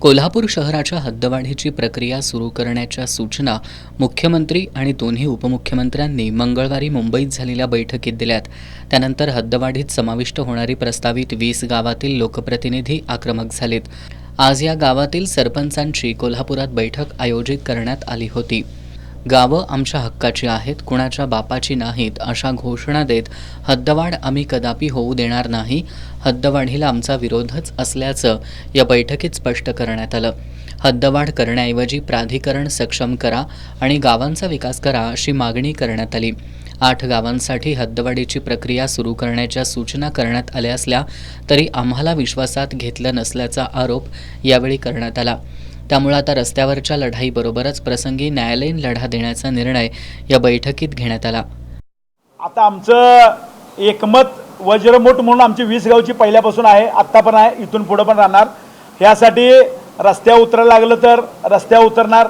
कोल्हापूर शहराच्या हद्दवाढीची प्रक्रिया सुरू करण्याच्या सूचना मुख्यमंत्री आणि दोन्ही उपमुख्यमंत्र्यांनी मंगळवारी मुंबईत झालेल्या बैठकीत दिल्यात. त्यानंतर हद्दवाढीत समाविष्ट होणारी प्रस्तावित 20 गावातील लोकप्रतिनिधी आक्रमक झालेत. आज या गावातील सरपंचांची कोल्हापुरात बैठक आयोजित करण्यात आली होती. गावं आमच्या हक्काची आहेत, कुणाच्या बापाची नाहीत अशा घोषणा देत हद्दवाढ आम्ही कदापि होऊ देणार नाही, हद्दवाढीला आमचा विरोधच असल्याचं या बैठकीत स्पष्ट करण्यात आलं. हद्दवाढ करण्याऐवजी प्राधिकरण सक्षम करा आणि गावांचा विकास करा अशी मागणी करण्यात आली. 8 गावांसाठी हद्दवाढीची प्रक्रिया सुरू करण्याच्या सूचना करण्यात आल्या असल्या तरी आम्हाला विश्वासात घेतलं नसल्याचा आरोप यावेळी करण्यात आला. त्यामुळे आता रस्त्यावरच्या लढाईबरोबरच प्रसंगी न्यायालयीन लढा देण्याचा निर्णय या बैठकीत घेण्यात आला. आता आमचं एकमत वज्रमुठ म्हणून आमची 20 गावची पहिल्यापासून आहे, आत्ता पण आहे, इथून पुढं पण राहणार. यासाठी रस्त्यावर उतरायला लागलं तर रस्त्यावर उतरणार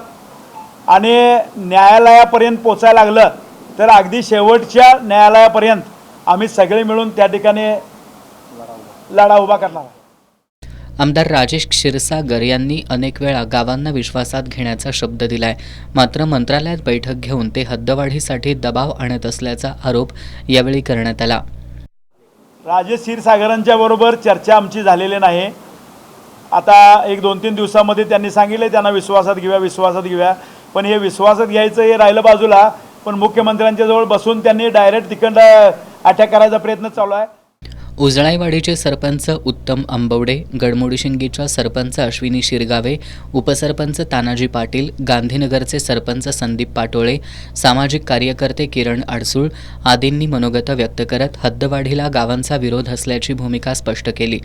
आणि न्यायालयापर्यंत पोचायला लागलं तर अगदी शेवटच्या न्यायालयापर्यंत आम्ही सगळे मिळून त्या ठिकाणी लढा उभा करणार. आमदार राजेश क्षीरसागर यांनी अनेक वेळा गावांना विश्वासात घेण्याचा शब्द दिलाय, मात्र मंत्रालयात बैठक घेऊन ते हद्दवाढीसाठी दबाव आणत असल्याचा आरोप यावेळी करण्यात आला. राजेश क्षीरसागरांच्या बरोबर चर्चा आमची झालेली नाही. आता 1-2-3 दिवसामध्ये त्यांनी सांगितले त्यांना विश्वासात घेऊया, पण हे विश्वासात घ्यायचं हे राहिलं बाजूला. पण मुख्यमंत्र्यांच्या जवळ बसून त्यांनी डायरेक्ट तिकडं अटॅक करायचा प्रयत्न चालू आहे. उजळाईवाडीचे सरपंच उत्तम आंबवडे, गडमोडीशिंगीच्या सरपंच अश्विनी शिरगावे, उपसरपंच तानाजी पाटील, गांधीनगरचे सरपंच संदीप पाटोळे, सामाजिक कार्यकर्ते किरण अडसूळ आदींनी मनोगत व्यक्त करत हद्दवाढीला गावांचा विरोध असल्याची भूमिका स्पष्ट केली.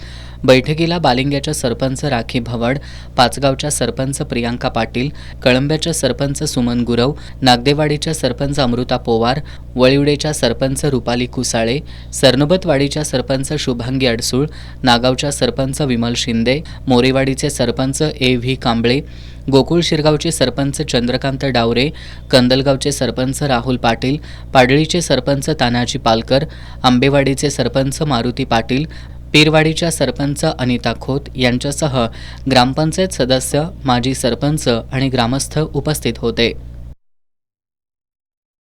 बैठकीला बालिंग्याच्या सरपंच राखी भवड, पाचगावच्या सरपंच प्रियांका पाटील, कळंब्याच्या सरपंच सुमन गुरव, नागदेवाडीच्या सरपंच अमृता पोवार, वळिवडेच्या सरपंच रुपाली कुसाळे, सरनोबतवाडीच्या सरपंच शुभांगी अडसूळ, नागावच्या सरपंच विमल शिंदे, मोरेवाडीचे सरपंच A.V. कांबळे, गोकुळ शिरगावचे सरपंच चंद्रकांत डावरे, कंदलगावचे सरपंच राहुल पाटील, पाडळीचे सरपंच तानाजी पालकर, आंबेवाडीचे सरपंच मारुती पाटील, पीरवाडीच्या सरपंच अनिता खोत यांच्यासह ग्रामपंचायत सदस्य, माजी सरपंच आणि ग्रामस्थ उपस्थित होते.